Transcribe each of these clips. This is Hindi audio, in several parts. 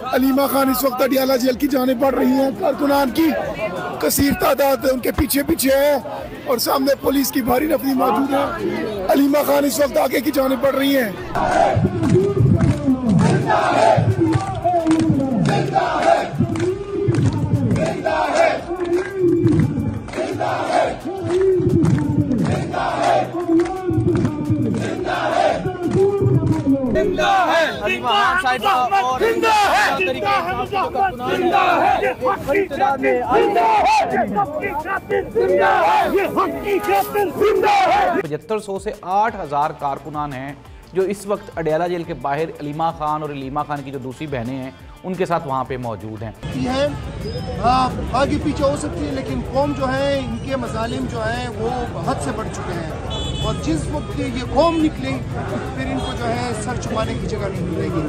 अलीमा खान इस वक्त अडियाला जेल की जाने पड़ रही हैं। कारकुनान की कसीर तादाद उनके पीछे पीछे है और सामने पुलिस की भारी नफरी मौजूद है। अलीमा खान इस वक्त आगे की जाने पड़ रही हैं। जिंदा है अलीमा खान साहिबा और जिंदा है जिंदा है जिंदा है ये हक की खातिर जिंदा है जिंदा है ये हक की खातिर जिंदा है। 7500 से 8000 कारकुनान हैं जो इस वक्त अडियाला जेल के बाहर अलीमा खान और अलीमा खान की जो दूसरी बहनें हैं उनके साथ वहाँ पे मौजूद हैं। आगे पीछे हो सकती है लेकिन कौम जो है इनके मजालिम जो है वो हद से बढ़ चुके हैं और जिस वक्त ये कौम निकले फिर इनको जो है सर छुपाने की जगह नहीं मिलेगी।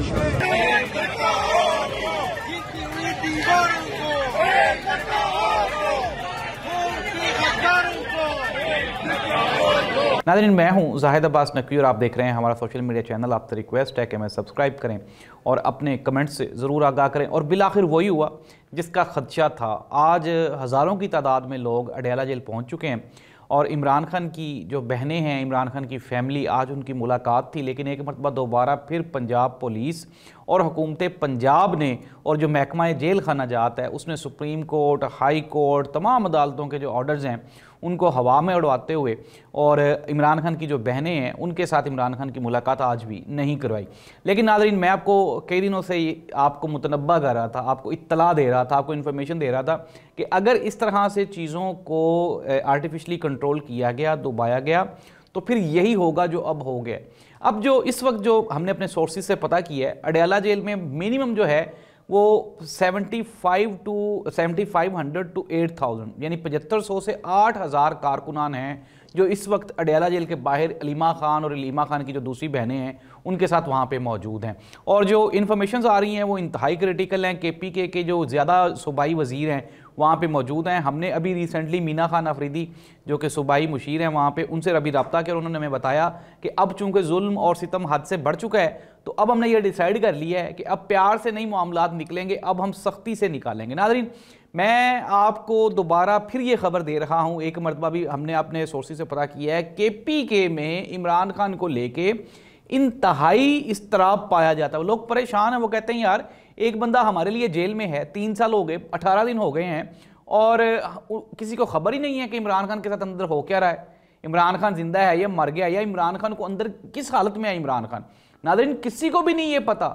नाज़रीन, मैं हूं जाहिद अब्बास नकवी और आप देख रहे हैं हमारा सोशल मीडिया चैनल। आपसे रिक्वेस्ट है कि हमें सब्सक्राइब करें और अपने कमेंट से ज़रूर आगाह करें। और बिलाखिर वही हुआ जिसका खदशा था। आज हज़ारों की तादाद में लोग अडियाला जेल पहुंच चुके हैं और इमरान खान की जो बहनें हैं, इमरान खान की फ़ैमिली, आज उनकी मुलाकात थी। लेकिन एक मरतबा दोबारा फिर पंजाब पुलिस और हुकूमत पंजाब ने और जो महकमा जेल खाना जात है उसने सुप्रीम कोर्ट, हाई कोर्ट, तमाम अदालतों के जो ऑर्डर्स हैं उनको हवा में उड़वाते हुए और इमरान खान की जो बहनें हैं उनके साथ इमरान खान की मुलाकात आज भी नहीं करवाई। लेकिन नाज़रीन, मैं आपको कई दिनों से आपको मुतनब्बा कर रहा था, आपको इत्तला दे रहा था, आपको इन्फॉर्मेशन दे रहा था कि अगर इस तरह से चीज़ों को आर्टिफिशली कंट्रोल किया गया, दबाया गया, तो फिर यही होगा जो अब हो गया। अब जो इस वक्त जो हमने अपने सोर्सेज से पता किया है, अडियाला जेल में मिनिमम जो है वो 7500 टू 8000 यानी 7500 से 8000 कारकुनान हैं जो इस वक्त अडियाला जेल के बाहर अलीमा खान और अलीमा खान की जो दूसरी बहनें हैं उनके साथ वहाँ पे मौजूद हैं। और जो इन्फॉर्मेशंस आ रही हैं वो इंतहाई क्रिटिकल हैं। KPK के जो ज़्यादा सूबाई वज़ीर हैं वहाँ पे मौजूद हैं। हमने अभी रिसेंटली मीना खान अफरीदी जो कि सूबाई मुशीर हैं वहाँ पे उनसे अभी रब्ता किया और उन्होंने हमें बताया कि अब चूँकि जुल्म और सितम हद से बढ़ चुका है तो अब हमने ये डिसाइड कर लिया है कि अब प्यार से नहीं मामलात निकलेंगे, अब हम सख्ती से निकालेंगे। नाज़रीन, मैं आपको दोबारा फिर ये खबर दे रहा हूँ, एक मरतबा भी हमने अपने सोर्सेज से पता किया है, KPK में इमरान खान को लेके इंतहाई इस्तराब पाया जाता है। लोग परेशान हैं, वो कहते हैं यार एक बंदा हमारे लिए जेल में है, 3 साल हो गए, 18 दिन हो गए हैं और किसी को खबर ही नहीं है कि इमरान खान के साथ अंदर हो क्या रहा है, इमरान खान जिंदा है या मर गया, या इमरान खान को अंदर किस हालत में है इमरान खान। नाज़रीन, किसी को भी नहीं ये पता।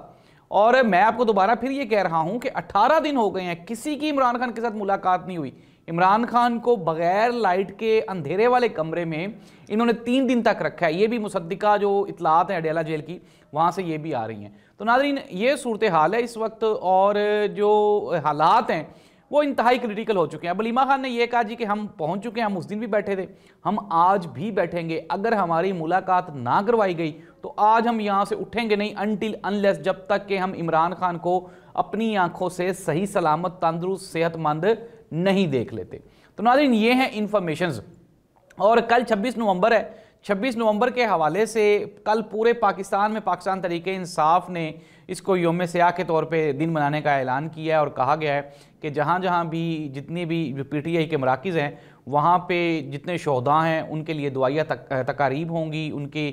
और मैं आपको दोबारा फिर ये कह रहा हूं कि 18 दिन हो गए हैं, किसी की इमरान खान के साथ मुलाकात नहीं हुई। इमरान खान को बगैर लाइट के अंधेरे वाले कमरे में इन्होंने 3 दिन तक रखा है। ये भी मुसद्दिका जो इतलात हैं अडियाला जेल की वहाँ से ये भी आ रही हैं। तो नाज़रीन, ये सूरत हाल है इस वक्त और जो हालात हैं वो इंतहाई क्रिटिकल हो चुके हैं। अब अलीमा खान ने यह कहा जी कि हम पहुंच चुके हैं, हम उस दिन भी बैठे थे, हम आज भी बैठेंगे, अगर हमारी मुलाकात ना करवाई गई तो आज हम यहाँ से उठेंगे नहीं अनटिल अनलेस, जब तक कि हम इमरान खान को अपनी आंखों से सही सलामत, तंदुरुस्त, सेहतमंद नहीं देख लेते। तो नाज़रीन, ये हैं इंफॉर्मेशंस। और कल 26 नवंबर है, 26 नवंबर के हवाले से कल पूरे पाकिस्तान में पाकिस्तान तहरीक इंसाफ ने इसको यौम सियाह के तौर पे दिन मनाने का ऐलान किया है और कहा गया है कि जहाँ जहाँ भी जितने भी PTI के मराकिज़ हैं वहाँ पे जितने शोहदा हैं उनके लिए दुआया तकारीब होंगी, उनके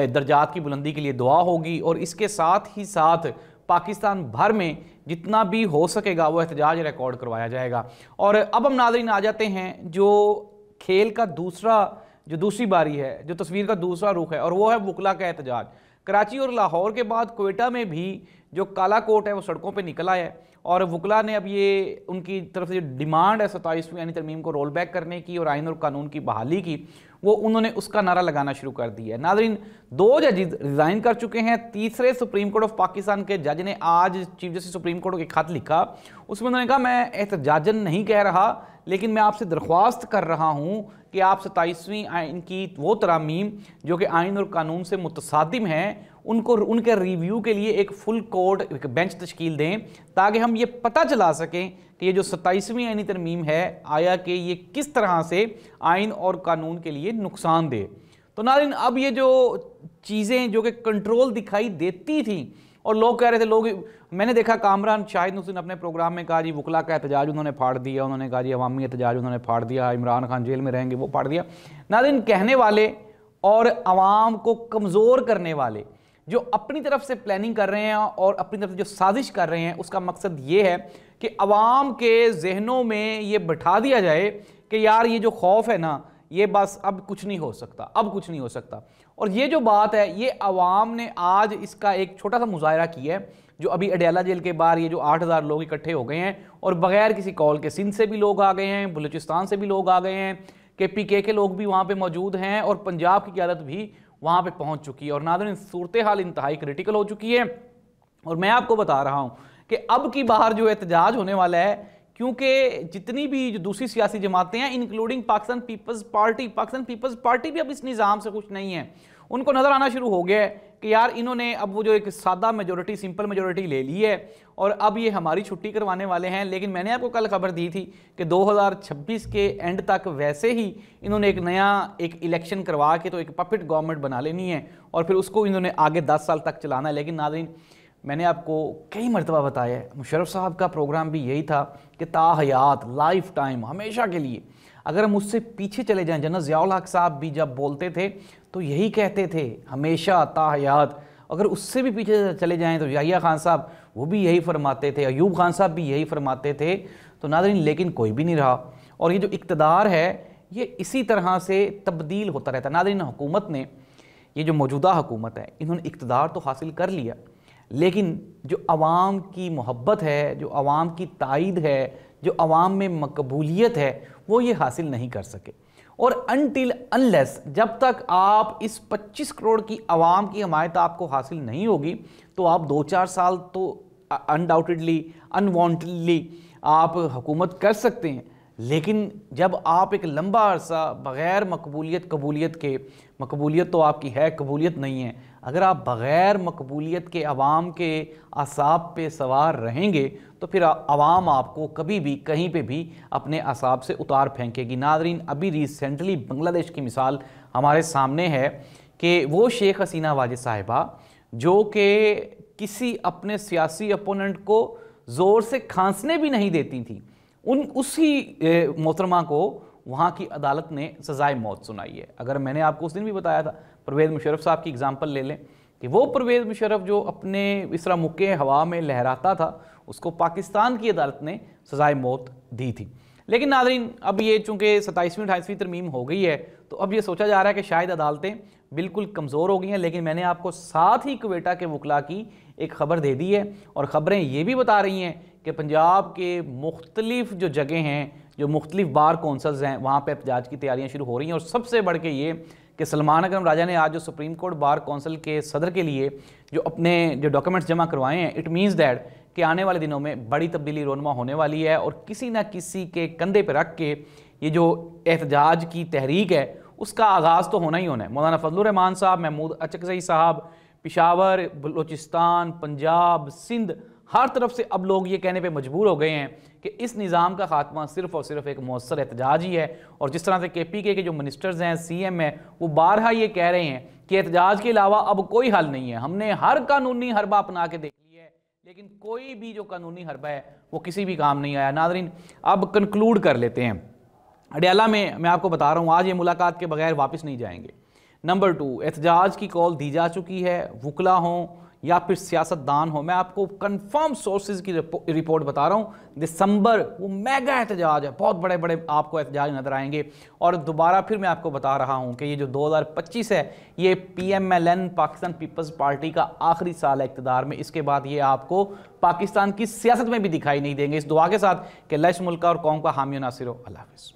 दर्जात की बुलंदी के लिए दुआ होगी और इसके साथ ही साथ पाकिस्तान भर में जितना भी हो सकेगा वो एहतजाज रिकॉर्ड करवाया जाएगा। और अब हम नाज़रीन आ जाते हैं जो खेल का दूसरी बारी है, जो तस्वीर का दूसरा रुख है, और वो है वकला का एहतजाज। कराची और लाहौर के बाद क्वेटा में भी जो काला कोट है वो सड़कों पे निकल आया है और वकला ने अब ये उनकी तरफ से जो डिमांड है 27वीं यानी तरमीम को रोल बैक करने की और आइन और कानून की बहाली की, वो उन्होंने उसका नारा लगाना शुरू कर दिया है। नाज़रीन, 2 जज रिज़ाइन कर चुके हैं। तीसरे सुप्रीम कोर्ट ऑफ पाकिस्तान के जज ने आज चीफ जस्टिस सुप्रीम कोर्ट को एक खत लिखा, उसमें उन्होंने कहा मैं एहतजाजन नहीं कह रहा, लेकिन मैं आपसे दरख्वास्त कर रहा हूँ कि आप 27वीं आइन की वो तरामीम जो कि आइन और कानून से मुतसादिम हैं उनको उनके रिव्यू के लिए एक फुल कोर्ट एक बेंच तश्कील दें ताकि हम ये पता चला सकें कि ये जो 27वीं आइनी तरमीम है आया कि ये किस तरह से आइन और कानून के लिए नुकसानदेह। तो नाज़रीन, अब ये जो चीज़ें जो कि कंट्रोल दिखाई देती थी और लोग कह रहे थे, लोग, मैंने देखा कामरान शाहिद हुसैन अपने प्रोग्राम में कहा जी वकला का एहतजाज उन्होंने फाड़ दिया, उन्होंने कहा जी अवामी एहतजाज उन्होंने फाड़ दिया, इमरान खान जेल में रहेंगे वो फाड़ दिया। नाज़रीन, कहने वाले और आवाम को कमज़ोर करने वाले जो अपनी तरफ से प्लानिंग कर रहे हैं और अपनी तरफ से जो साजिश कर रहे हैं, उसका मकसद ये है कि अवाम के जहनों में ये बिठा दिया जाए कि यार ये जो खौफ है ना, ये बस अब कुछ नहीं हो सकता, अब कुछ नहीं हो सकता। और ये जो बात है, ये अवाम ने आज इसका एक छोटा सा मुजाहरा किया है, जो अभी अडयाला जेल के बाहर ये जो 8000 लोग इकट्ठे हो गए हैं और बगैर किसी कॉल के सिंध से भी लोग आ गए हैं, बलूचिस्तान से भी लोग आ गए हैं, KPK के लोग भी वहाँ पे मौजूद हैं और पंजाब की क़यादत भी वहाँ पे पहुँच चुकी है। और नाज़रीन, सूरत हाल इंतहाई क्रिटिकल हो चुकी है। और मैं आपको बता रहा हूँ कि अब की बार जो एहतजाज होने वाला है, क्योंकि जितनी भी जो दूसरी सियासी जमातें हैं इंक्लूडिंग पाकिस्तान पीपल्स पार्टी भी अब इस निज़ाम से खुश नहीं है। उनको नज़र आना शुरू हो गया है कि यार इन्होंने अब वो जो एक सादा मेजोरिटी, सिंपल मेजोरिटी ले ली है और अब ये हमारी छुट्टी करवाने वाले हैं। लेकिन मैंने आपको कल खबर दी थी कि 2026 के एंड तक वैसे ही इन्होंने एक नया एक इलेक्शन करवा के तो एक पपेट गवर्नमेंट बना लेनी है और फिर उसको इन्होंने आगे 10 साल तक चलाना है। लेकिन नाज़रीन, मैंने आपको कई मरतबा बताया है, मुशर्रफ साहब का प्रोग्राम भी यही था कि ताहयात, लाइफ टाइम, हमेशा के लिए। अगर हम उससे पीछे चले जाएं, जनरल ज़ियाउल हक साहब भी जब बोलते थे तो यही कहते थे, हमेशा ताहयात। अगर उससे भी पीछे चले जाएं तो याहिया खान साहब वो भी यही फरमाते थे, अयूब खान साहब भी यही फरमाते थे। तो नाज़रीन, लेकिन कोई भी नहीं रहा और ये जो इक़्तिदार है ये इसी तरह से तब्दील होता रहता है। नाज़रीन, हुकूमत ने, ये जो मौजूदा हुकूमत है, इन्होंने इक़्तिदार तो हासिल कर लिया, लेकिन जो अवाम की मोहब्बत है, जो अवाम की तायद है, जो अवाम में मकबूलियत है, वो ये हासिल नहीं कर सके। और अनटिल अनलेस, जब तक आप इस 25 करोड़ की अवाम की हमायत आपको हासिल नहीं होगी, तो आप 2-4 साल तो अनडाउटेडली, अनवांटेडली आप हुकूमत कर सकते हैं। लेकिन जब आप एक लंबा अरसा बग़ैर कबूलियत के, मकबूलियत तो आपकी है, कबूलियत नहीं है, अगर आप बग़ैर मकबूलियत के अवाम के असाब पे सवार रहेंगे तो फिर अवाम आपको कभी भी कहीं पे भी अपने असाब से उतार फेंकेगी। नाज़रीन, अभी रिसेंटली बांग्लादेश की मिसाल हमारे सामने है कि वो शेख हसीना वाजिद साहिबा जो कि किसी अपने सियासी अपोनेंट को ज़ोर से खांसने भी नहीं देती थी, उसी मोहतरमा को वहाँ की अदालत ने सज़ाए मौत सुनाई है। अगर मैंने आपको उस दिन भी बताया था, परवेज़ मुशर्रफ साहब की एग्जांपल ले लें कि वो परवेज़ मुशर्रफ जो अपने इस तरह मुक्के हवा में लहराता था, उसको पाकिस्तान की अदालत ने सज़ाए मौत दी थी। लेकिन नाज़रीन, अब ये चूँकि 27वीं 28वीं तरमीम हो गई है, तो अब ये सोचा जा रहा है कि शायद अदालतें बिल्कुल कमज़ोर हो गई हैं। लेकिन मैंने आपको साथ ही क्वेटा के वकला की एक ख़बर दे दी है और ख़बरें ये भी बता रही हैं कि पंजाब के मुख्तलिफ जो जगह हैं, जो मुख्तलिफ बार कौंसल्स हैं, वहाँ पे एहतजाज की तैयारियाँ शुरू हो रही हैं। और सबसे बढ़ के ये कि सलमान अकरम राजा ने आज जो सुप्रीम कोर्ट बार कौंसिल के सदर के लिए जो अपने जो डॉक्यूमेंट्स जमा करवाए हैं, इट मीन्स दैट कि आने वाले दिनों में बड़ी तब्दीली रोनमा होने वाली है और किसी न किसी के कंधे पर रख के ये जो एहतजाज की तहरीक है उसका आगाज़ तो होना ही होना है। मौलाना फजलुर रहमान साहब, महमूद अचकज़ई साहब, पेशावर, बलूचिस्तान, पंजाब, सिंध, हर तरफ से अब लोग ये कहने पे मजबूर हो गए हैं कि इस निज़ाम का खात्मा सिर्फ़ और सिर्फ एक मौसर एहतजाज ही है। और जिस तरह से KPK के जो मिनिस्टर्स हैं, CM हैं, वो बारहा ये कह रहे हैं कि एहतजाज के अलावा अब कोई हल नहीं है, हमने हर कानूनी हरबा अपना के देख लिया है, लेकिन कोई भी जो कानूनी हरबा है वो किसी भी काम नहीं आया। नाज़रीन, अब कंक्लूड कर लेते हैं। अडयाला में मैं आपको बता रहा हूँ, आज ये मुलाकात के बगैर वापस नहीं जाएंगे। नंबर 2, एहतजाज की कॉल दी जा चुकी है, वकला हों या फिर सियासतदान हो। मैं आपको कंफर्म सोर्सेज की रिपोर्ट बता रहा हूँ, दिसंबर वो मेगा एहतजाज है, बहुत बड़े बड़े आपको एहतजाज नजर आएंगे। और दोबारा फिर मैं आपको बता रहा हूँ कि ये जो 2025 है, ये PMLN पाकिस्तान पीपल्स पार्टी का आखिरी साल है इक़्तिदार में। इसके बाद ये आपको पाकिस्तान की सियासत में भी दिखाई नहीं देंगे। इस दुआ के साथ कि अल्लाह इस मुल्क और कौम का हामी नासिर हो। अल्लाह हाफ़िज़।